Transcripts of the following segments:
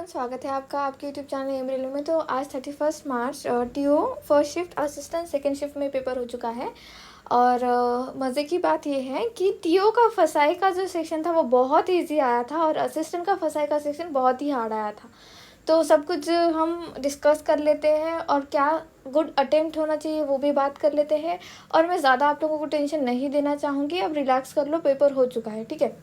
Everyone, स्वागत है आपका आपके यूट्यूब चैनल एमरेलो में। तो आज 31 मार्च TO first shift, assistant second shift में पेपर हो चुका है। और मज़े की बात यह है कि टीओ का फसाई का जो सेक्शन था वो बहुत इजी आया था और असिस्टेंट का फसाई का सेक्शन बहुत ही हार्ड आया था। तो सब कुछ हम डिस्कस कर लेते हैं और क्या गुड अटेम्प्ट होना चाहिए वो भी बात कर लेते हैं। और मैं ज़्यादा आप लोगों को टेंशन नहीं देना चाहूँगी, अब रिलैक्स कर लो, पेपर हो चुका है, ठीक है।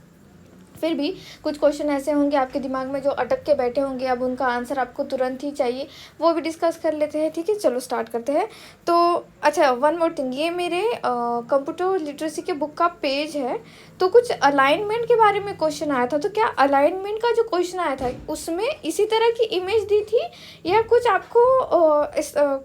फिर भी कुछ क्वेश्चन ऐसे होंगे आपके दिमाग में जो अटक के बैठे होंगे, अब उनका आंसर आपको तुरंत ही चाहिए, वो भी डिस्कस कर लेते हैं, ठीक है। चलो स्टार्ट करते हैं। तो अच्छा, वन मोर थिंग, ये मेरे कंप्यूटर लिटरेसी के बुक का पेज है। तो कुछ अलाइनमेंट के बारे में क्वेश्चन आया था, तो क्या अलाइनमेंट का जो क्वेश्चन आया था उसमें इसी तरह की इमेज दी थी या कुछ आपको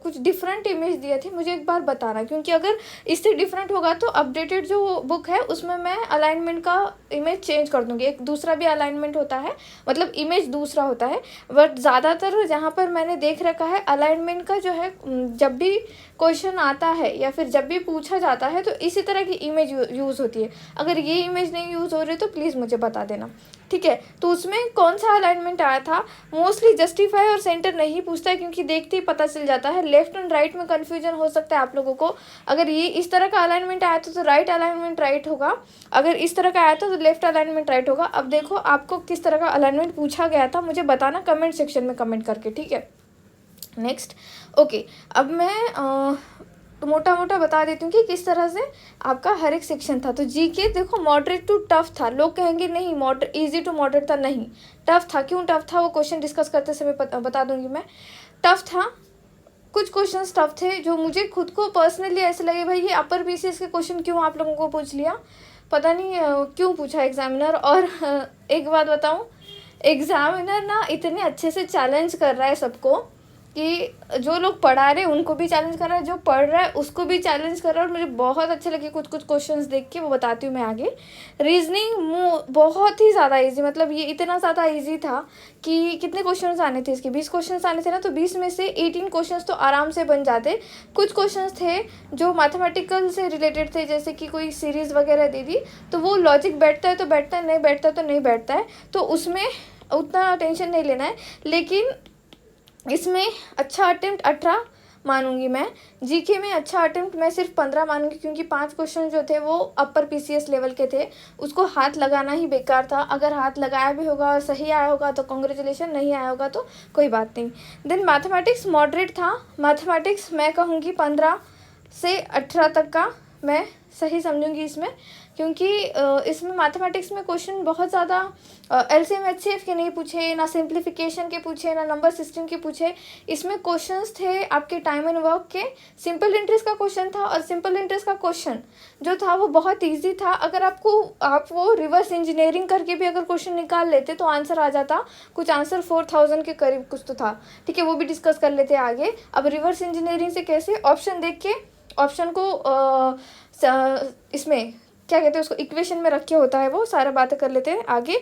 कुछ डिफरेंट इमेज दिए थे, मुझे एक बार बताना। क्योंकि अगर इससे डिफरेंट होगा तो अपडेटेड जो बुक है उसमें मैं अलाइनमेंट का इमेज चेंज कर दूँगी। एक दूसरा भी अलाइनमेंट होता है, मतलब इमेज दूसरा होता है, बट ज़्यादातर जहाँ पर मैंने देख रखा है अलाइनमेंट का जो है, जब भी क्वेश्चन आता है या फिर जब भी पूछा जाता है तो इसी तरह की इमेज यूज़ होती है। अगर ये इमेज नहीं यूज़ हो रही तो प्लीज़ मुझे बता देना, ठीक है। तो उसमें कौन सा अलाइनमेंट आया था? मोस्टली जस्टिफाई और सेंटर नहीं पूछता है, क्योंकि देखते ही पता चल जाता है। लेफ्ट एंड राइट में कन्फ्यूजन हो सकता है आप लोगों को। अगर ये इस तरह का अलाइनमेंट आया था तो राइट अलाइनमेंट राइट होगा, अगर इस तरह का आया था तो लेफ्ट अलाइनमेंट राइट होगा। अब देखो आपको किस तरह का अलाइनमेंट पूछा गया था, मुझे बताना कमेंट सेक्शन में कमेंट करके, ठीक है। नेक्स्ट, ओके, अब मैं मोटा मोटा बता देती हूँ कि किस तरह से आपका हर एक सेक्शन था। तो जी के देखो मॉडरेट टू टफ था। लोग कहेंगे नहीं मॉडरेट इजी टू मॉडरेट था, नहीं टफ था। क्यों टफ था वो क्वेश्चन डिस्कस करते समय बता दूंगी मैं। टफ था, कुछ क्वेश्चन टफ थे जो मुझे खुद को पर्सनली ऐसे लगे भाई ये अपर बीसीएस के क्वेश्चन क्यों आप लोगों को पूछ लिया, पता नहीं क्यों पूछा एग्जामिनर। और एक बात बताऊँ, एग्जामिनर ना इतने अच्छे से चैलेंज कर रहा है सबको कि जो लोग पढ़ा रहे हैं उनको भी चैलेंज कर रहा है, जो पढ़ रहा है उसको भी चैलेंज कर रहा है। और मुझे बहुत अच्छे लगे कुछ कुछ क्वेश्चंस देख के, वो बताती हूँ मैं आगे। रीजनिंग बहुत ही ज़्यादा इजी, मतलब ये इतना ज़्यादा इजी था कि कितने क्वेश्चंस आने थे इसके, 20 क्वेश्चंस आने थे ना, तो 20 में से 18 क्वेश्चंस तो आराम से बन जाते। कुछ क्वेश्चंस थे जो मैथमेटिकल से रिलेटेड थे, जैसे कि कोई सीरीज़ वगैरह दे दी तो वो लॉजिक बैठता है तो बैठता है, नहीं बैठता है तो नहीं बैठता है, तो उसमें उतना टेंशन नहीं लेना है। लेकिन इसमें अच्छा अटेम्प्ट 18 मानूंगी मैं। जीके में अच्छा अटेम्प्ट मैं सिर्फ 15 मानूंगी, क्योंकि 5 क्वेश्चन जो थे वो अपर पीसीएस लेवल के थे, उसको हाथ लगाना ही बेकार था। अगर हाथ लगाया भी होगा और सही आया होगा तो कॉन्ग्रेचुलेशन, नहीं आया होगा तो कोई बात नहीं। देन मैथमेटिक्स मॉडरेट था। मैथमेटिक्स मैं कहूँगी 15 से 18 तक का मैं सही समझूंगी इसमें, क्योंकि इसमें मैथमेटिक्स में क्वेश्चन बहुत ज़्यादा एलसीएम एचसीएफ के नहीं पूछे, ना सिंप्लीफिकेशन के पूछे, ना नंबर सिस्टम के पूछे। इसमें क्वेश्चंस थे आपके टाइम एंड वर्क के। सिंपल इंटरेस्ट का क्वेश्चन था, और सिंपल इंटरेस्ट का क्वेश्चन जो था वो बहुत ईजी था। अगर आप वो रिवर्स इंजीनियरिंग करके भी अगर क्वेश्चन निकाल लेते तो आंसर आ जाता। कुछ आंसर 4000 के करीब कुछ तो था, ठीक है, वो भी डिस्कस कर लेते आगे। अब रिवर्स इंजीनियरिंग से कैसे, ऑप्शन देख के ऑप्शन को इसमें क्या कहते हैं उसको, इक्वेशन में रख के होता है, वो सारा बातें कर लेते हैं आगे।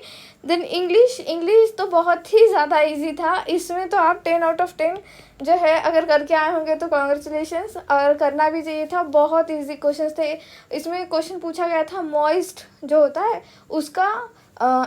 देन इंग्लिश तो बहुत ही ज़्यादा इजी था। इसमें तो आप 10 आउट ऑफ 10 जो है अगर करके आए होंगे तो कॉन्ग्रेचुलेशंस, और करना भी चाहिए था। बहुत इजी क्वेश्चन थे। इसमें क्वेश्चन पूछा गया था मॉइस्ट जो होता है उसका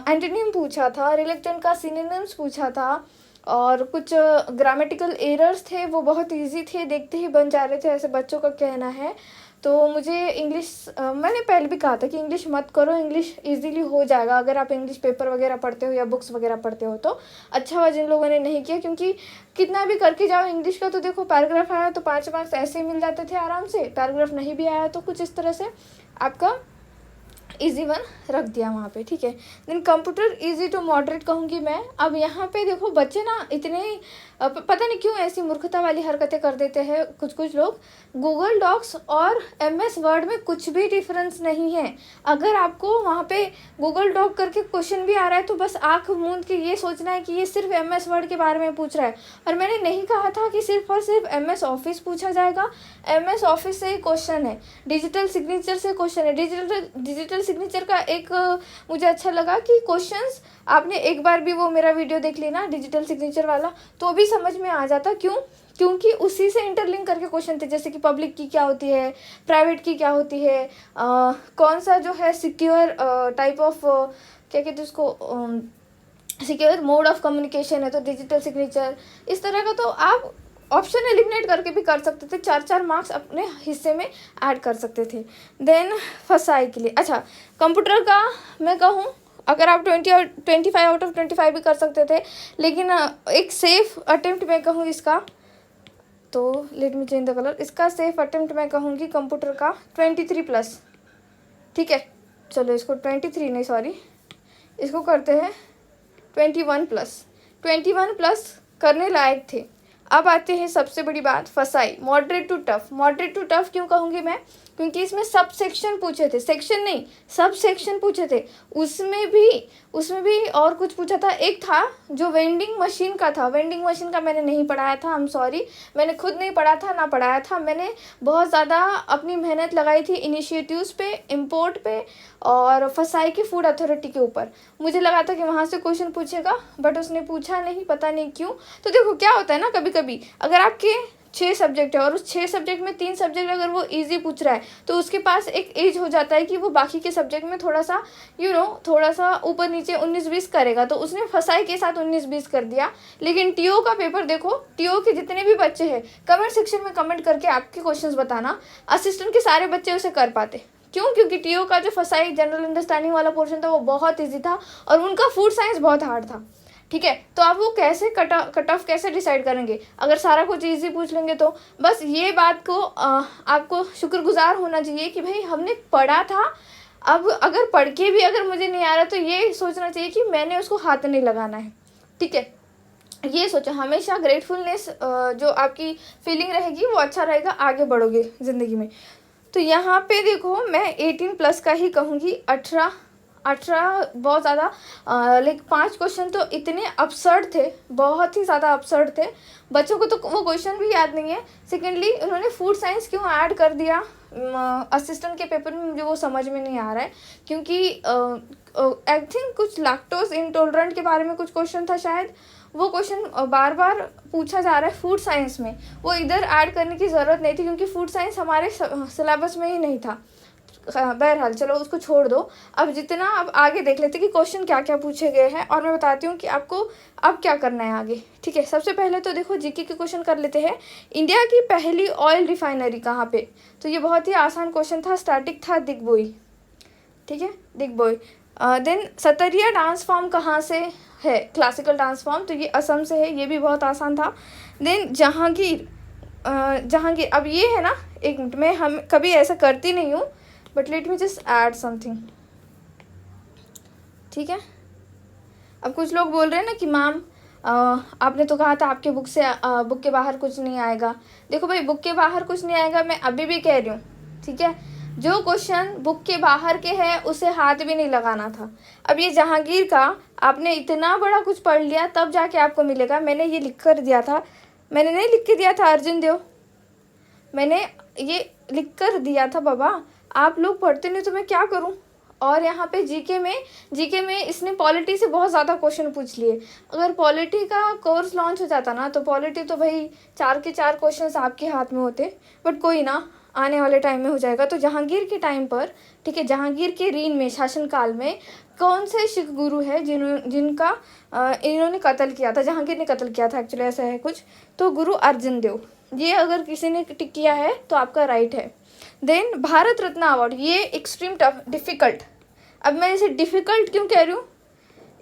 एंटोनिम पूछा था, रिलेक्टेंट का सिनोनिम्स पूछा था, और कुछ ग्रामेटिकल एरर्स थे, वो बहुत इजी थे, देखते ही बन जा रहे थे, ऐसे बच्चों का कहना है। तो मुझे इंग्लिश, मैंने पहले भी कहा था कि इंग्लिश मत करो, इंग्लिश इजीली हो जाएगा अगर आप इंग्लिश पेपर वगैरह पढ़ते हो या बुक्स वगैरह पढ़ते हो। तो अच्छा हुआ जिन लोगों ने नहीं किया, क्योंकि कितना भी करके जाओ इंग्लिश का तो देखो पैराग्राफ आया तो 5 मार्क्स ऐसे ही मिल जाते थे आराम से, पैराग्राफ नहीं भी आया तो कुछ इस तरह से आपका इजी वन रख दिया वहाँ पे, ठीक है। Then computer easy to moderate कहूँगी मैं। अब यहाँ पे देखो बच्चे ना इतने पता नहीं क्यों ऐसी मूर्खता वाली हरकतें कर देते हैं कुछ लोग। गूगल डॉक्स और एमएस वर्ड में कुछ भी डिफरेंस नहीं है। अगर आपको वहाँ पे गूगल डॉक करके क्वेश्चन भी आ रहा है तो बस आँख मूंद के ये सोचना है कि ये सिर्फ एमएस वर्ड के बारे में पूछ रहा है। और मैंने नहीं कहा था कि सिर्फ और सिर्फ एमएस ऑफिस पूछा जाएगा। एमएस ऑफिस से क्वेश्चन है, डिजिटल सिग्नेचर से क्वेश्चन है। डिजिटल सिग्नेचर का एक मुझे अच्छा लगा कि क्वेश्चंस आपने एक बार भी वो मेरा वीडियो देख लेना डिजिटल सिग्नेचर वाला, तो भी समझ में आ जाता। क्योंकि उसी से इंटरलिंक करके क्वेश्चन थे, जैसे कि पब्लिक की क्या होती है, प्राइवेट की क्या होती है, कौन सा जो है सिक्योर टाइप ऑफ क्या कहते हैं उसको, सिक्योर मोड ऑफ कम्युनिकेशन है तो डिजिटल सिग्नेचर, इस तरह का तो आप ऑप्शन एलिमिनेट करके भी कर सकते थे, 4-4 मार्क्स अपने हिस्से में ऐड कर सकते थे। देन फसाई के लिए, अच्छा कंप्यूटर का मैं कहूँ अगर आप 25 आउट ऑफ 25 भी कर सकते थे, लेकिन एक सेफ अटेम्प्ट मैं कहूँ इसका, तो let me change the colour, इसका सेफ अटेम्प्ट मैं कहूँगी कंप्यूटर का 23+। ठीक है, चलो इसको 23 नहीं, सॉरी, इसको करते हैं 21+। 21+ करने लायक थे। अब आते हैं सबसे बड़ी बात, फसाई, moderate to tough. Moderate to tough क्यों कहूँगी मैं, क्योंकि इसमें सब सेक्शन पूछे थे, सेक्शन नहीं सब सेक्शन पूछे थे। उसमें भी और कुछ पूछा था। एक था जो वेंडिंग मशीन का था, वेंडिंग मशीन का मैंने नहीं पढ़ाया था, आई एम सॉरी, मैंने खुद नहीं पढ़ा था ना पढ़ाया था। मैंने बहुत ज़्यादा अपनी मेहनत लगाई थी इनिशिएटिव्स पे, इम्पोर्ट पे और फसाई की फूड अथॉरिटी के ऊपर। मुझे लगा था कि वहाँ से क्वेश्चन पूछेगा, बट उसने पूछा नहीं, पता नहीं क्यों। तो देखो क्या होता है ना, कभी कभी अगर आपके 6 सब्जेक्ट है और उस 6 सब्जेक्ट में 3 सब्जेक्ट अगर वो इजी पूछ रहा है तो उसके पास एक एज हो जाता है कि वो बाकी के सब्जेक्ट में थोड़ा सा थोड़ा सा ऊपर नीचे 19-20 करेगा। तो उसने फसाई के साथ 19-20 कर दिया। लेकिन टीओ का पेपर देखो, टीओ के जितने भी बच्चे हैं कमेंट सेक्शन में कमेंट करके आपके क्वेश्चंस बताना, असिस्टेंट के सारे बच्चे उसे कर पाते। क्यों? क्योंकि टीओ का जो फसाई जनरल अंडरस्टैंडिंग वाला पोर्शन था वो बहुत ईजी था और उनका फूड साइंस बहुत हार्ड था। ठीक है, तो आप वो कैसे कट ऑफ कैसे डिसाइड करेंगे अगर सारा कुछ इजी पूछ लेंगे? तो बस ये बात को आपको शुक्रगुजार होना चाहिए कि भाई हमने पढ़ा था। अब अगर पढ़ के भी अगर मुझे नहीं आ रहा तो ये सोचना चाहिए कि मैंने उसको हाथ नहीं लगाना है। ठीक है, ये सोचो, हमेशा ग्रेटफुलनेस जो आपकी फीलिंग रहेगी वो अच्छा रहेगा, आगे बढ़ोगे ज़िंदगी में। तो यहाँ पे देखो मैं 18+ का ही कहूँगी, 18 बहुत ज़्यादा, लाइक 5 क्वेश्चन तो इतने अपसर्ड थे, बहुत ही ज़्यादा अपसर्ड थे। बच्चों को तो वो क्वेश्चन भी याद नहीं है। सेकेंडली उन्होंने फूड साइंस क्यों ऐड कर दिया असिस्टेंट के पेपर में, मुझे वो समझ में नहीं आ रहा है। क्योंकि आई थिंक कुछ लैक्टोज इंटॉलरेंट के बारे में कुछ क्वेश्चन था शायद, वो क्वेश्चन बार बार पूछा जा रहा है फूड साइंस में। वो इधर ऐड करने की ज़रूरत नहीं थी क्योंकि फूड साइंस हमारे सिलेबस में ही नहीं था। बहरहाल चलो उसको छोड़ दो। अब जितना अब आगे देख लेते कि क्वेश्चन क्या क्या पूछे गए हैं और मैं बताती हूँ कि आपको अब क्या करना है आगे। ठीक है, सबसे पहले तो देखो जीके के क्वेश्चन कर लेते हैं। इंडिया की पहली ऑयल रिफाइनरी कहाँ पे? तो ये बहुत ही आसान क्वेश्चन था, स्टैटिक था, दिग्बोई। ठीक है, दिग्बोई। देन सतरिया डांस फॉर्म कहाँ से है? क्लासिकल डांस फॉर्म, तो ये असम से है, ये भी बहुत आसान था। देन जहांगीर, जहांगीर, अब ये है ना, एक मिनट, मैं हम कभी ऐसा करती नहीं हूँ but let me just add something. ठीक है, अब कुछ लोग बोल रहे हैं ना कि मैम आपने तो कहा था आपके बुक से बुक के बाहर कुछ नहीं आएगा। देखो भाई, बुक के बाहर कुछ नहीं आएगा, मैं अभी भी कह रही हूँ। ठीक है, जो क्वेश्चन बुक के बाहर के हैं उसे हाथ भी नहीं लगाना था। अब ये जहांगीर का आपने इतना बड़ा कुछ पढ़ लिया तब जाके आपको मिलेगा। मैंने ये लिख कर दिया था, मैंने नहीं लिख के दिया था अर्जुन देव, मैंने ये लिख कर दिया था बाबा। आप लोग पढ़ते नहीं तो मैं क्या करूं? और यहाँ पे जीके में इसने पॉलिटी से बहुत ज़्यादा क्वेश्चन पूछ लिए। अगर पॉलिटी का कोर्स लॉन्च हो जाता ना तो पॉलिटी तो भाई 4 के 4 क्वेश्चन आपके हाथ में होते, बट कोई ना, आने वाले टाइम में हो जाएगा। तो जहांगीर के टाइम पर, ठीक है, जहांगीर के रीन में, शासनकाल में कौन से सिख गुरु है जिनका इन्होंने कत्ल किया था? जहांगीर ने कत्ल किया था एक्चुअली, ऐसा है कुछ। तो गुरु अर्जन देव, ये अगर किसी ने टिक किया है तो आपका राइट है। देन भारत रत्न अवार्ड, ये एक्सट्रीम टफ, डिफ़िकल्ट। अब मैं इसे डिफ़िकल्ट क्यों कह रही हूँ?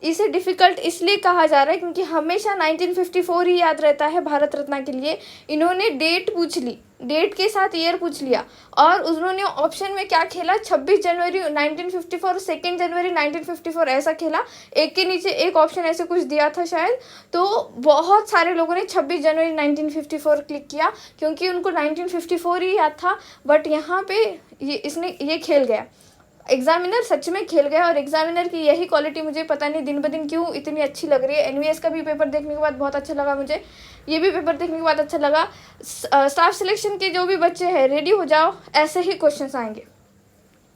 इसे डिफ़िकल्ट इसलिए कहा जा रहा है क्योंकि हमेशा 1954 ही याद रहता है भारत रत्न के लिए। इन्होंने डेट पूछ ली, डेट के साथ ईयर पूछ लिया और उन्होंने ऑप्शन में क्या खेला, 26 जनवरी 1954, 2 जनवरी 1954 ऐसा खेला। एक के नीचे एक ऑप्शन ऐसे कुछ दिया था शायद। तो बहुत सारे लोगों ने 26 जनवरी 1954 क्लिक किया क्योंकि उनको 1954 ही याद था। बट यहाँ पे ये खेल गया, एग्जामिनर सच में खेल गया। और एग्जामिनर की यही क्वालिटी मुझे पता नहीं दिन ब दिन क्यों इतनी अच्छी लग रही है। एनवीएस का भी पेपर देखने के बाद बहुत अच्छा लगा मुझे, ये भी पेपर देखने के बाद अच्छा लगा। स्टाफ सिलेक्शन के जो भी बच्चे हैं रेडी हो जाओ, ऐसे ही क्वेश्चंस आएंगे,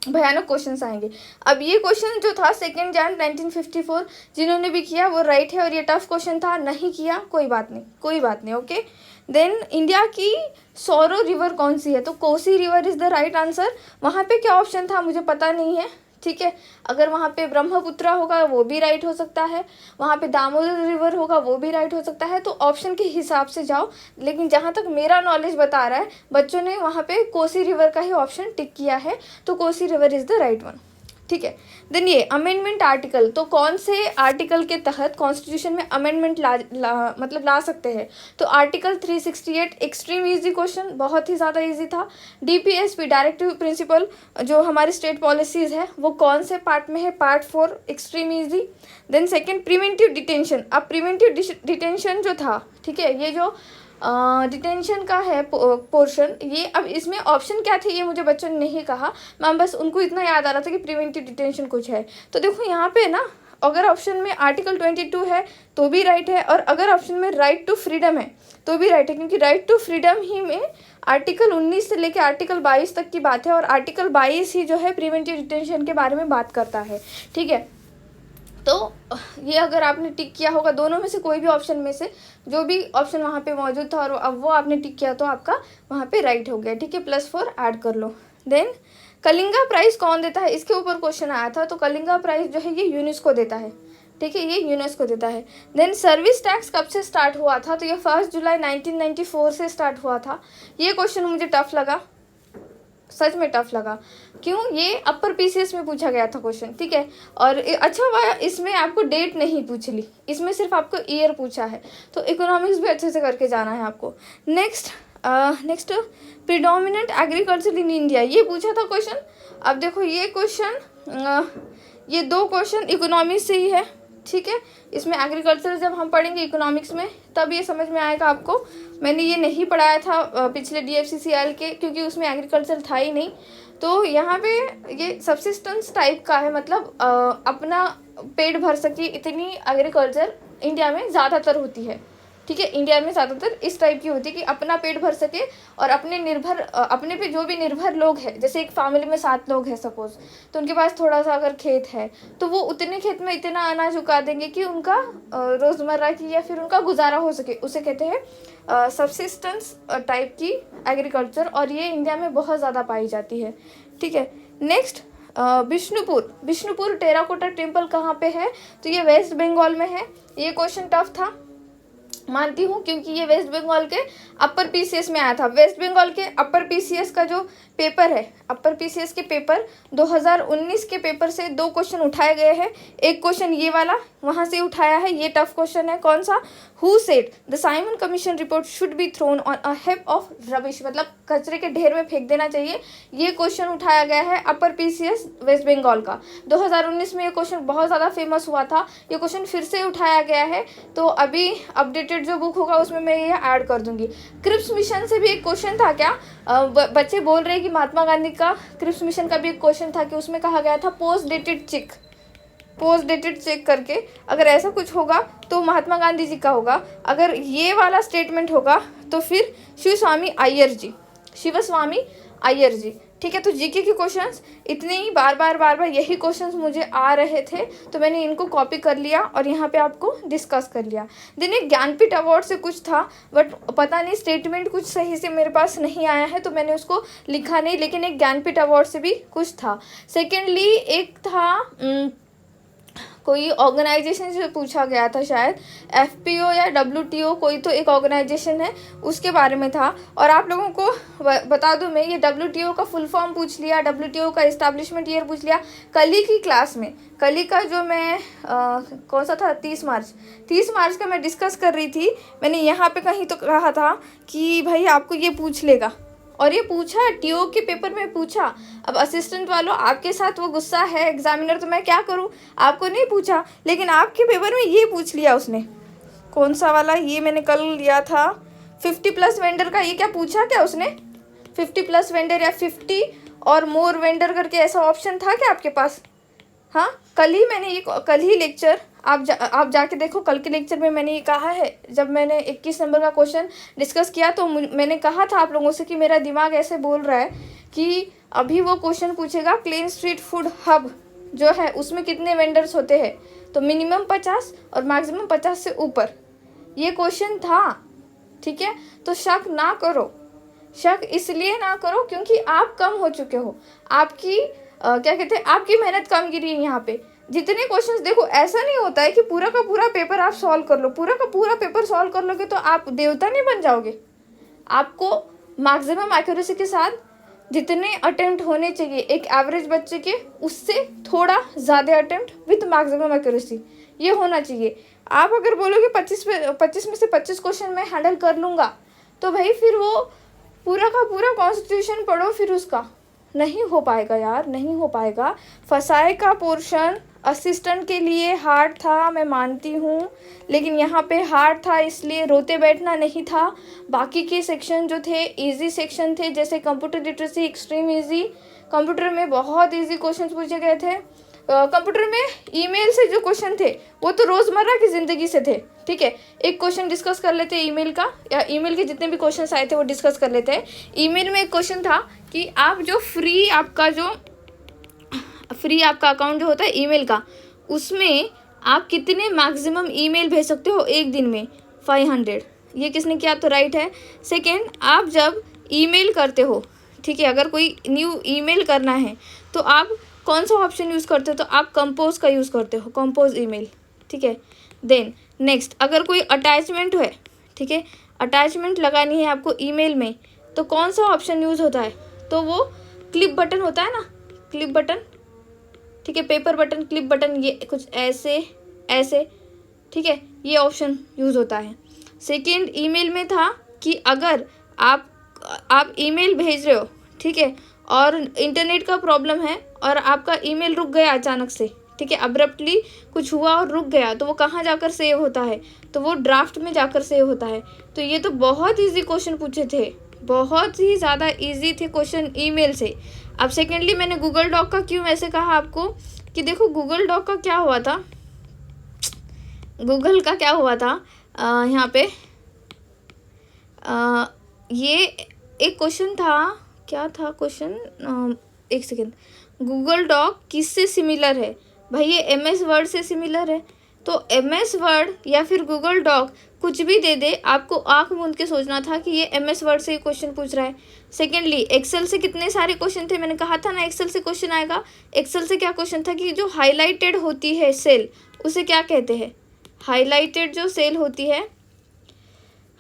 भयानक क्वेश्चंस आएंगे। अब ये क्वेश्चन जो था 2 जनवरी 1954, जिन्होंने भी किया वो राइट है और ये टफ क्वेश्चन था, नहीं किया कोई बात नहीं, कोई बात नहीं, ओके। देन इंडिया की सौरो रिवर कौन सी है? तो Kosi river is the right answer. वहाँ पे क्या ऑप्शन था मुझे पता नहीं है, ठीक है। अगर वहाँ पे ब्रह्मपुत्र होगा वो भी राइट हो सकता है, वहाँ पे दामोदर रिवर होगा वो भी राइट हो सकता है। तो ऑप्शन के हिसाब से जाओ, लेकिन जहाँ तक मेरा नॉलेज बता रहा है बच्चों ने वहाँ पे कोसी रिवर का ही ऑप्शन टिक किया है, तो Kosi river is the right one, ठीक है। देन ये अमेंडमेंट आर्टिकल, तो कौन से आर्टिकल के तहत कॉन्स्टिट्यूशन में अमेंडमेंट ला सकते हैं। तो आर्टिकल 368, एक्सट्रीम इजी क्वेश्चन, बहुत ही ज़्यादा इजी था। DPSP डायरेक्टिव प्रिंसिपल जो हमारी स्टेट पॉलिसीज़ है वो कौन से पार्ट में है, part 4, extreme easy. Then second preventive detention, अब प्रिवेंटिव डिटेंशन जो था, ठीक है, ये जो डिटेंशन का है पोर्शन, ये अब इसमें ऑप्शन क्या थे ये मुझे बच्चों ने नहीं कहा, मैम बस उनको इतना याद आ रहा था कि प्रिवेंटिव डिटेंशन कुछ है। तो देखो यहाँ पे ना, अगर ऑप्शन में आर्टिकल 22 है तो भी राइट है, और अगर ऑप्शन में राइट टू फ्रीडम है तो भी राइट है, क्योंकि राइट टू फ्रीडम ही में आर्टिकल 19 से लेकर आर्टिकल 22 तक की बात है, और आर्टिकल 22 ही जो है प्रिवेंटिव डिटेंशन के बारे में बात करता है, ठीक है। तो ये अगर आपने टिक किया होगा दोनों में से कोई भी ऑप्शन में से, जो भी ऑप्शन वहाँ पे मौजूद था और अब वो आपने टिक किया तो आपका वहाँ पे राइट हो गया, ठीक है। +4 ऐड कर लो। देन कलिंगा प्राइज़ कौन देता है, इसके ऊपर क्वेश्चन आया था। तो कलिंगा प्राइज़ जो है ये यूनेस्को देता है, ठीक है, ये यूनेस्को देता है। देन सर्विस टैक्स कब से स्टार्ट हुआ था, तो ये 1 जुलाई 1994 से स्टार्ट हुआ था। ये क्वेश्चन मुझे टफ लगा, सच में टफ लगा। क्यों, ये अपर PCS में पूछा गया था क्वेश्चन, ठीक है। और अच्छा हुआ इसमें आपको डेट नहीं पूछ ली, इसमें सिर्फ आपको ईयर पूछा है, तो इकोनॉमिक्स भी अच्छे से करके जाना है आपको। Next predominant agriculture in India, ये पूछा था क्वेश्चन। अब देखो ये क्वेश्चन, ये 2 क्वेश्चन इकोनॉमिक्स से ही है, ठीक है। इसमें एग्रीकल्चर जब हम पढ़ेंगे इकोनॉमिक्स में तब ये समझ में आएगा आपको। मैंने ये नहीं पढ़ाया था पिछले DFCCL के, क्योंकि उसमें एग्रीकल्चर था ही नहीं। तो यहाँ पे ये सब्सिस्टेंस टाइप का है, मतलब अपना पेट भर सके इतनी एग्रीकल्चर इंडिया में ज़्यादातर होती है, ठीक है। इंडिया में ज़्यादातर इस टाइप की होती है कि अपना पेट भर सके और अपने पे जो भी निर्भर लोग हैं, जैसे एक फैमिली में 7 लोग हैं सपोज, तो उनके पास थोड़ा सा अगर खेत है तो वो उतने खेत में इतना अनाज उगा देंगे कि उनका रोज़मर्रा की या फिर उनका गुजारा हो सके, उसे कहते हैं सब्सिस्टेंस टाइप की एग्रीकल्चर, और ये इंडिया में बहुत ज़्यादा पाई जाती है, ठीक है। नेक्स्ट बिष्णुपुर टेराकोटा टेम्पल कहाँ पे है, तो ये वेस्ट बंगाल में है। ये क्वेश्चन टफ था मानती हूँ, क्योंकि ये वेस्ट बंगाल के अपर PCS में आया था। वेस्ट बंगाल के अपर PCS का जो पेपर है, अपर PCS के पेपर 2019 के पेपर से 2 क्वेश्चन उठाए गए हैं। एक क्वेश्चन ये वाला वहाँ से उठाया है, ये टफ क्वेश्चन है। कौन सा, who said the Simon commission report should be thrown on a heap of rubbish, मतलब कचरे के ढेर में फेंक देना चाहिए। ये क्वेश्चन उठाया गया है अपर PCS वेस्ट बंगाल का। 2019 में ये क्वेश्चन बहुत ज़्यादा फेमस हुआ था, ये क्वेश्चन फिर से उठाया गया है। तो अभी अपडेटेड जो बुक होगा उसमें मैं ये ऐड कर दूंगी। क्रिप्स मिशन से भी एक क्वेश्चन था क्या, बच्चे बोल रहे हैं कि महात्मा गांधी का क्रिप्स मिशन का भी एक क्वेश्चन था कि उसमें कहा गया था पोस्ट डेटेड चेक करके, अगर ऐसा कुछ होगा तो महात्मा गांधी जी का होगा। अगर ये वाला स्टेटमेंट होगा तो फिर शिवस्वामी अय्यर जी, ठीक है। तो जीके के क्वेश्चंस इतने ही बार यही क्वेश्चंस मुझे आ रहे थे, तो मैंने इनको कॉपी कर लिया और यहाँ पे आपको डिस्कस कर लिया। देन एक ज्ञानपीठ अवार्ड से कुछ था, बट पता नहीं स्टेटमेंट कुछ सही से मेरे पास नहीं आया है तो मैंने उसको लिखा नहीं, लेकिन एक ज्ञानपीठ अवार्ड से भी कुछ था। सेकेंडली एक था कोई ऑर्गेनाइजेशन से पूछा गया था, शायद FPO या WTO, कोई तो एक ऑर्गेनाइजेशन है उसके बारे में था। और आप लोगों को बता दूं मैं, ये WTO का फुल फॉर्म पूछ लिया, WTO का इस्टेब्लिशमेंट ईयर पूछ लिया। कल ही की क्लास में, कल ही का जो मैं कौन सा था 30 मार्च का मैं डिस्कस कर रही थी, मैंने यहाँ पे कहीं तो कहा था कि भाई आपको ये पूछ लेगा, और ये पूछा TO के पेपर में पूछा। अब असिस्टेंट वालों आपके साथ वो गुस्सा है एग्जामिनर, तो मैं क्या करूँ, आपको नहीं पूछा लेकिन आपके पेपर में ये पूछ लिया उसने। कौन सा वाला, ये मैंने कल लिया था 50+ वेंडर का, ये क्या पूछा क्या उसने, 50+ वेंडर या 50 और मोर वेंडर करके ऐसा ऑप्शन था क्या आपके पास। हाँ, कल ही लेक्चर आप जाके देखो, कल के लेक्चर में मैंने ये कहा है। जब मैंने 21 नंबर का क्वेश्चन डिस्कस किया तो मैंने कहा था आप लोगों से कि मेरा दिमाग ऐसे बोल रहा है कि अभी वो क्वेश्चन पूछेगा क्लीन स्ट्रीट फूड हब जो है उसमें कितने वेंडर्स होते हैं, तो मिनिमम 50 और मैक्सिमम 50 से ऊपर, ये क्वेश्चन था, ठीक है। तो शक ना करो, शक इसलिए ना करो क्योंकि आप कम हो चुके हो, आपकी क्या कहते हैं, आपकी मेहनत कम गिरी है यहाँ पे। जितने क्वेश्चंस देखो, ऐसा नहीं होता है कि पूरा का पूरा पेपर आप सॉल्व कर लो, पूरा का पूरा पेपर सॉल्व कर लोगे तो आप देवता नहीं बन जाओगे। आपको मैक्सिमम एक्यूरेसी के साथ जितने अटेम्प्ट होने चाहिए एक एवरेज बच्चे के, उससे थोड़ा ज़्यादा अटेम्प्ट विथ मैक्सिमम एक्यूरेसी, ये होना चाहिए। आप अगर बोलोगे 25 में से 25 क्वेश्चन मैं हैंडल कर लूँगा, तो भाई फिर वो पूरा का पूरा कॉन्स्टिट्यूशन पढ़ो, फिर उसका नहीं हो पाएगा यार, नहीं हो पाएगा। फसाए का पोर्शन असिस्टेंट के लिए हार्ड था, मैं मानती हूँ, लेकिन यहाँ पे हार्ड था इसलिए रोते बैठना नहीं था। बाकी के सेक्शन जो थे इजी सेक्शन थे, जैसे computer literacy extreme easy, computer में बहुत इजी क्वेश्चन पूछे गए थे। कंप्यूटर में ईमेल से जो क्वेश्चन थे वो तो रोज़मर्रा की ज़िंदगी से थे, ठीक है। एक क्वेश्चन डिस्कस कर लेते हैं ईमेल का, या ईमेल के जितने भी क्वेश्चंस आए थे वो डिस्कस कर लेते हैं। ईमेल में एक क्वेश्चन था कि आप जो फ्री आपका अकाउंट जो होता है ईमेल का, उसमें आप कितने मैक्सिमम ईमेल भेज सकते हो एक दिन में? 500। ये किसने किया? तो राइट है। सेकेंड, आप जब ईमेल करते हो, ठीक है, अगर कोई न्यू ईमेल करना है तो आप कौन सा ऑप्शन यूज़ करते हो? तो आप कंपोज का यूज़ करते हो, कंपोज ईमेल, ठीक है। देन नेक्स्ट, अगर कोई अटैचमेंट है, ठीक है, अटैचमेंट लगानी है आपको ईमेल में, तो कौन सा ऑप्शन यूज़ होता है? तो वो क्लिप बटन होता है ना, क्लिप बटन, ठीक है, पेपर बटन, क्लिप बटन, ये कुछ ऐसे ऐसे, ठीक है, ये ऑप्शन यूज़ होता है। सेकेंड ईमेल में था कि अगर आप ईमेल भेज रहे हो, ठीक है, और इंटरनेट का प्रॉब्लम है और आपका ईमेल रुक गया अचानक से, ठीक है, अब्रप्टली कुछ हुआ और रुक गया, तो वो कहाँ जाकर सेव होता है? तो वो ड्राफ्ट में जाकर सेव होता है। तो ये तो बहुत ईजी क्वेश्चन पूछे थे, बहुत ही ज़्यादा ईजी थे क्वेश्चन ईमेल से। अब सेकेंडली मैंने गूगल डॉक का क्यों ऐसे कहा आपको कि देखो गूगल डॉक का क्या हुआ था, गूगल का क्या हुआ था यहाँ पे ये एक क्वेश्चन था, क्या था क्वेश्चन, एक सेकेंड। गूगल डॉक किससे सिमिलर है? भाई ये MS वर्ड से सिमिलर है। तो MS वर्ड या फिर गूगल डॉक कुछ भी दे दे, आपको आंख मूंद के सोचना था कि ये MS वर्ड से क्वेश्चन पूछ रहा है। सेकेंडली एक्सेल से कितने सारे क्वेश्चन थे, मैंने कहा था ना एक्सेल से क्वेश्चन आएगा। एक्सेल से क्या क्वेश्चन था कि जो हाईलाइटेड होती है सेल, उसे क्या कहते हैं? हाईलाइटेड जो सेल होती है,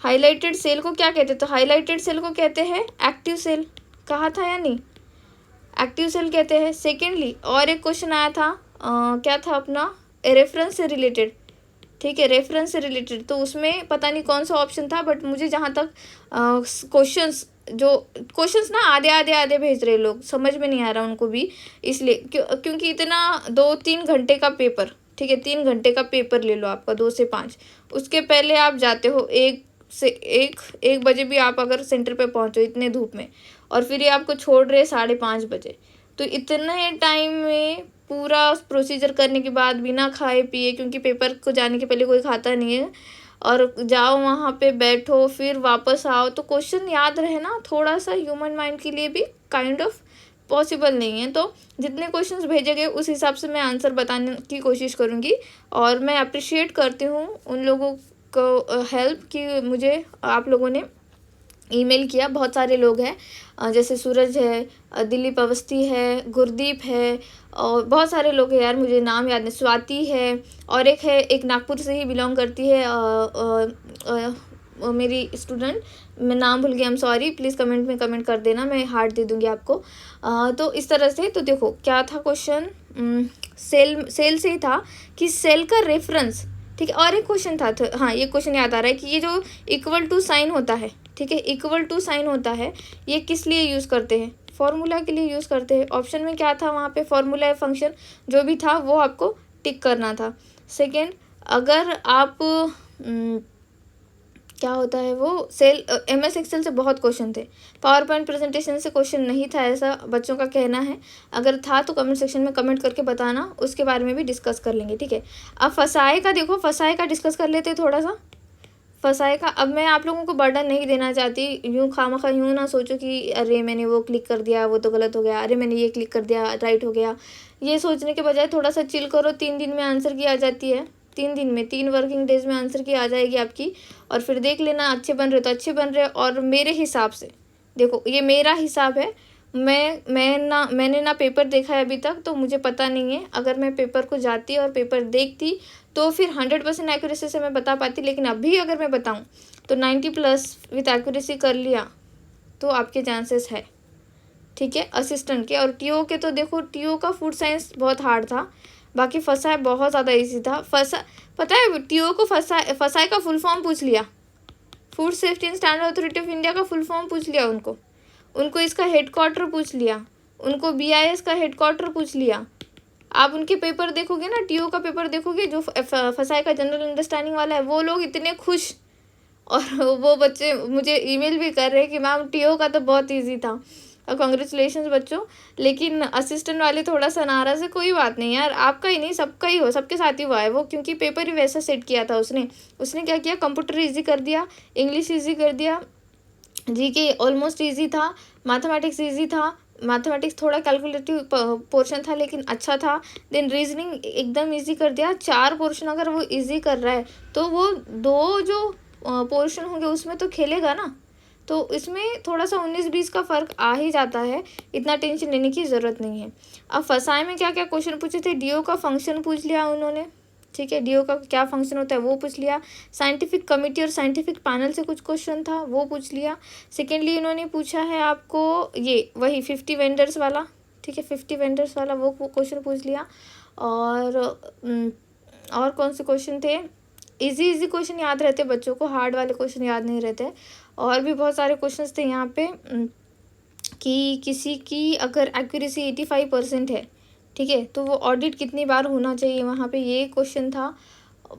हाईलाइटेड सेल को क्या कहते हैं? तो हाईलाइटेड सेल को कहते हैं एक्टिव सेल। कहा था या नहीं? एक्टिव सेल कहते हैं। सेकेंडली और एक क्वेश्चन आया था, क्या था अपना, रेफरेंस से रिलेटेड, ठीक है, रेफरेंस से रिलेटेड। तो उसमें पता नहीं कौन सा ऑप्शन था, बट मुझे जहाँ तक क्वेश्चंस ना आधे भेज रहे लोग, समझ में नहीं आ रहा उनको भी, इसलिए क्योंकि इतना 2-3 घंटे का पेपर, ठीक है, 3 घंटे का पेपर ले लो आपका 2 से 5, उसके पहले आप जाते हो 1 बजे भी आप अगर सेंटर पे पहुँचो इतने धूप में, और फिर ये आपको छोड़ रहे 5:30 बजे, तो इतने टाइम में पूरा प्रोसीजर करने के बाद बिना खाए पिए, क्योंकि पेपर को जाने के पहले कोई खाता नहीं है, और जाओ वहाँ पे बैठो फिर वापस आओ, तो क्वेश्चन याद रहे ना, थोड़ा सा ह्यूमन माइंड के लिए भी काइंड ऑफ पॉसिबल नहीं है। तो जितने क्वेश्चंस भेजे गए उस हिसाब से मैं आंसर बताने की कोशिश करूँगी, और मैं अप्रिशिएट करती हूँ उन लोगों को हेल्प कि मुझे आप लोगों ने ईमेल किया। बहुत सारे लोग हैं, जैसे सूरज है, दिलीप अवस्थी है, गुरदीप है, और बहुत सारे लोग हैं यार, मुझे नाम याद नहीं, स्वाति है, और एक नागपुर से ही बिलोंग करती है मेरी स्टूडेंट, मैं नाम भूल गई, I am sorry, please comment में कमेंट कर देना, मैं हार्ट दे दूँगी आपको। तो इस तरह से, तो देखो क्या था क्वेश्चन, सेल से ही था कि सेल का रेफरेंस, ठीक है। और एक क्वेश्चन था, हाँ ये क्वेश्चन याद आ रहा है कि ये जो इक्वल टू साइन होता है, ठीक है, इक्वल टू साइन होता है, ये किस लिए यूज़ करते हैं? फॉर्मूला के लिए यूज़ करते हैं। ऑप्शन में क्या था वहाँ पे? फॉर्मूला या फंक्शन जो भी था वो आपको टिक करना था। सेकेंड, अगर आप क्या होता है वो सेल, MS एक्सेल से बहुत क्वेश्चन थे, पावर पॉइंट प्रेजेंटेशन से क्वेश्चन नहीं था, ऐसा बच्चों का कहना है। अगर था तो कमेंट सेक्शन में कमेंट करके बताना, उसके बारे में भी डिस्कस कर लेंगे, ठीक है। अब फसाए का देखो, फसाए का डिस्कस कर लेते थोड़ा सा। फसाए का, अब मैं आप लोगों को बर्डन नहीं देना चाहती, यूँ खामखा यूँ ना सोचो कि अरे मैंने वो क्लिक कर दिया वो तो गलत हो गया, अरे मैंने ये क्लिक कर दिया राइट हो गया, ये सोचने के बजाय थोड़ा सा चिल करो। 3 दिन में आंसर की आ जाती है, 3 दिन में, 3 वर्किंग डेज में आंसर की आ जाएगी आपकी, और फिर देख लेना अच्छे बन रहे तो अच्छे बन रहे। और मेरे हिसाब से देखो, ये मेरा हिसाब है, मैंने ना पेपर देखा है अभी तक, तो मुझे पता नहीं है। अगर मैं पेपर को जाती और पेपर देखती तो फिर 100% एक्यूरेसी से मैं बता पाती, लेकिन अभी अगर मैं बताऊं तो 90+ विथ एक्यूरेसी कर लिया तो आपके चांसेस है, ठीक है। असिस्टेंट के और टीओ के तो देखो, टीओ का फूड साइंस बहुत हार्ड था, बाकी फसाई बहुत ज़्यादा इजी था। पता है टीओ को फसाई का फुल फॉर्म पूछ लिया, food safety and standard authority of India का फुल फॉर्म पूछ लिया उनको इसका हेडक्वार्टर पूछ लिया, उनको बीआईएस का हेडक्वार्टर पूछ लिया। आप उनके पेपर देखोगे ना, टीओ का पेपर देखोगे जो फसाई का जनरल अंडरस्टैंडिंग वाला है, वो लोग इतने खुश, और वो बच्चे मुझे ईमेल भी कर रहे हैं कि मैम टीओ का तो बहुत इजी था, और कॉन्ग्रेचुलेशन बच्चों। लेकिन असिस्टेंट वाले थोड़ा सा नाराज़ है। कोई बात नहीं यार, आपका ही नहीं सबका ही हो, सबके साथ ही हुआ है वो, क्योंकि पेपर ही वैसा सेट किया था उसने क्या किया, कंप्यूटर ईजी कर दिया, इंग्लिश ईजी कर दिया, जीके ऑलमोस्ट ईजी था, मैथमेटिक्स ईजी था, मैथमेटिक्स थोड़ा कैलकुलेटिव पोर्शन था लेकिन अच्छा था, देन रीजनिंग एकदम इजी कर दिया। 4 पोर्शन अगर वो इजी कर रहा है तो वो 2 जो पोर्शन होंगे उसमें तो खेलेगा ना, तो इसमें थोड़ा सा 19-20 का फ़र्क आ ही जाता है, इतना टेंशन लेने की ज़रूरत नहीं है। अब फसाई में क्या क्या क्वेश्चन पूछे थे, डीओ का फंक्शन पूछ लिया उन्होंने, ठीक है, डीओ का क्या फंक्शन होता है वो पूछ लिया। साइंटिफिक कमिटी और साइंटिफिक पैनल से कुछ क्वेश्चन था वो पूछ लिया। सेकेंडली उन्होंने पूछा है आपको ये वही 50 वेंडर्स वाला, ठीक है, 50 वेंडर्स वाला वो क्वेश्चन पूछ लिया। और कौन से क्वेश्चन थे, इजी क्वेश्चन याद रहते बच्चों को, हार्ड वाले क्वेश्चन याद नहीं रहते। और भी बहुत सारे क्वेश्चंस थे यहाँ पे कि किसी की अगर एक्यूरेसी 85% है, ठीक है, तो वो ऑडिट कितनी बार होना चाहिए, वहाँ पे ये क्वेश्चन था।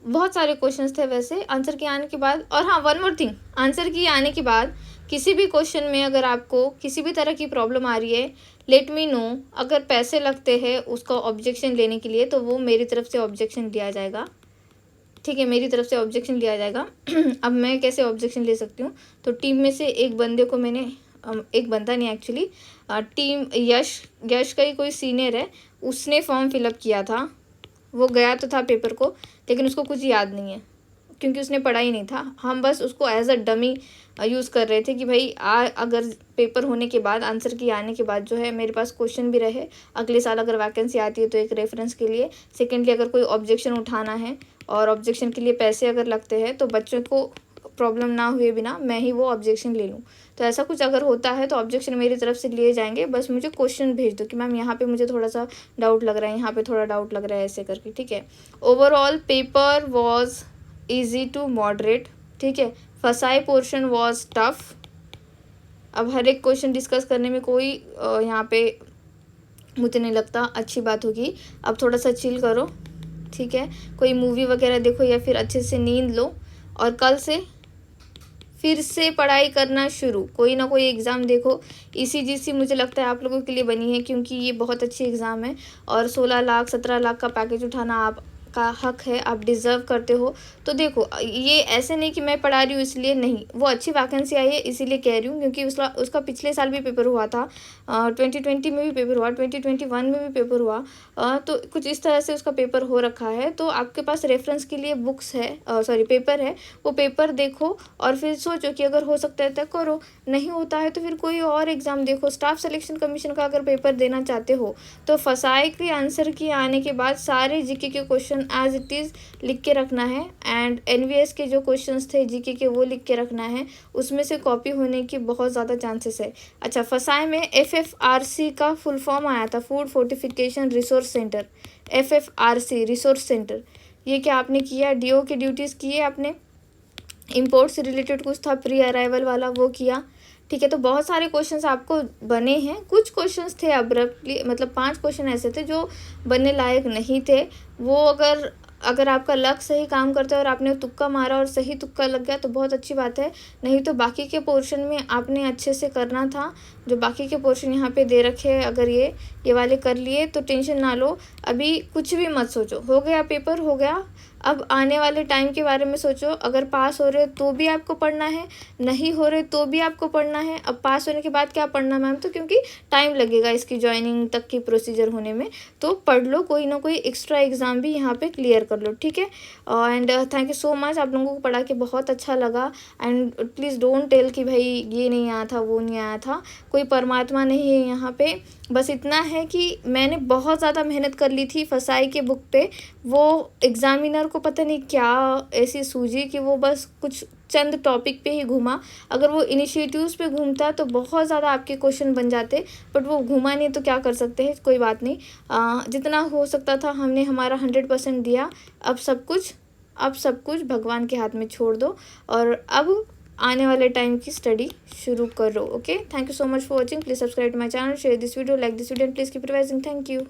बहुत सारे क्वेश्चंस थे वैसे आंसर के आने के बाद। और हाँ, वन मोर थिंग, आंसर की आने के बाद किसी भी क्वेश्चन में अगर आपको किसी भी तरह की प्रॉब्लम आ रही है, लेट मी नो। अगर पैसे लगते हैं उसका ऑब्जेक्शन लेने के लिए तो वो मेरी तरफ से ऑब्जेक्शन लिया जाएगा, ठीक है, मेरी तरफ से ऑब्जेक्शन लिया जाएगा। अब मैं कैसे ऑब्जेक्शन ले सकती हूँ, तो टीम में से एक बंदे को मैंने, एक बंदा नहीं एक्चुअली, टीम यश का ही कोई सीनियर है, उसने फॉर्म फिलअप किया था, वो गया तो था पेपर को, लेकिन उसको कुछ याद नहीं है क्योंकि उसने पढ़ा ही नहीं था। हम बस उसको एज अ डमी यूज़ कर रहे थे कि भाई अगर पेपर होने के बाद, आंसर की आने के बाद जो है मेरे पास क्वेश्चन भी रहे, अगले साल अगर वैकेंसी आती है तो एक रेफरेंस के लिए। सेकेंडली अगर कोई ऑब्जेक्शन उठाना है और ऑब्जेक्शन के लिए पैसे अगर लगते हैं तो बच्चों को प्रॉब्लम ना हुए बिना मैं ही वो ऑब्जेक्शन ले लूँ। तो ऐसा कुछ अगर होता है तो ऑब्जेक्शन मेरी तरफ से लिए जाएंगे, बस मुझे क्वेश्चन भेज दो कि मैम यहाँ पे मुझे थोड़ा सा डाउट लग रहा है, यहाँ पे थोड़ा डाउट लग रहा है, ऐसे करके, ठीक है। Overall paper was easy to moderate, ठीक है। फसाई पोर्शन वॉज टफ। अब हर एक क्वेश्चन डिस्कस करने में कोई यहाँ पे मुझे नहीं लगता अच्छी बात होगी। अब थोड़ा सा चिल करो, ठीक है, कोई मूवी वगैरह देखो या फिर अच्छे से नींद लो, और कल से फिर से पढ़ाई करना शुरू। कोई ना कोई एग्ज़ाम देखो। ईसीजीसी मुझे लगता है आप लोगों के लिए बनी है क्योंकि ये बहुत अच्छी एग्ज़ाम है, और 16 लाख 17 लाख का पैकेज उठाना आप का हक है, आप डिज़र्व करते हो। तो देखो, ये ऐसे नहीं कि मैं पढ़ा रही हूँ इसलिए, नहीं, वो अच्छी वैकेंसी आई है इसीलिए कह रही हूँ, क्योंकि उसका पिछले साल भी पेपर हुआ था, 2020 में भी पेपर हुआ, 2021 में भी पेपर हुआ, तो कुछ इस तरह से उसका पेपर हो रखा है। तो आपके पास रेफरेंस के लिए बुक्स है, पेपर है, वो पेपर देखो और फिर सोचो कि अगर हो सकता है तो करो, नहीं होता है तो फिर कोई और एग्ज़ाम देखो। स्टाफ सिलेक्शन कमीशन का अगर पेपर देना चाहते हो तो फसाई के आंसर की आने के बाद सारे जीके के क्वेश्चन एज इट इज़ लिख के रखना है, एंड एनवीएस के जो क्वेश्चंस थे जीके के वो लिख के रखना है, उसमें से कॉपी होने की बहुत ज़्यादा चांसेस है। अच्छा, फसाई में FFRC का फुल फॉर्म आया था, food fortification resource centre, FFRC resource centre. ये क्या आपने किया, डीओ की ड्यूटीज़ किए आपने, इम्पोर्ट से रिलेटेड कुछ था प्री अराइवल वाला वो किया, ठीक है। तो बहुत सारे क्वेश्चंस आपको बने हैं। कुछ क्वेश्चंस थे अब्रप्टली, मतलब 5 क्वेश्चन ऐसे थे जो बनने लायक नहीं थे। वो अगर आपका लक सही काम करता है और आपने तुक्का मारा और सही तुक्का लग गया तो बहुत अच्छी बात है, नहीं तो बाकी के पोर्शन में आपने अच्छे से करना था। जो बाकी के पोर्शन यहाँ पे दे रखे हैं, अगर ये वाले कर लिए तो टेंशन ना लो, अभी कुछ भी मत सोचो, हो गया पेपर, हो गया। अब आने वाले टाइम के बारे में सोचो, अगर पास हो रहे हो तो भी आपको पढ़ना है, नहीं हो रहे तो भी आपको पढ़ना है। अब पास होने के बाद क्या पढ़ना मैम, तो क्योंकि टाइम लगेगा इसकी ज्वाइनिंग तक की प्रोसीजर होने में, तो पढ़ लो, कोई ना कोई एक्स्ट्रा एग्ज़ाम भी यहाँ पे क्लियर कर लो, ठीक है। And thank you so much, आप लोगों को पढ़ा के बहुत अच्छा लगा। एंड प्लीज़ डोंट टेल कि भाई ये नहीं आया था, वो नहीं आया था, कोई परमात्मा नहीं है यहाँ पे। बस इतना है कि मैंने बहुत ज़्यादा मेहनत कर ली थी फसाई के बुक पे, वो एग्ज़ामिनर को पता नहीं क्या ऐसी सूझी कि वो बस कुछ चंद टॉपिक पे ही घूमा। अगर वो इनिशिएटिव्स पे घूमता तो बहुत ज़्यादा आपके क्वेश्चन बन जाते, बट वो घूमा नहीं, तो क्या कर सकते हैं, कोई बात नहीं। जितना हो सकता था हमने हमारा 100% दिया। अब सब कुछ भगवान के हाथ में छोड़ दो और अब आने वाले टाइम की स्टडी शुरू करो। Okay, thank you so much for watching, please subscribe to my channel, share this video, like this video and please keep revising. Thank you.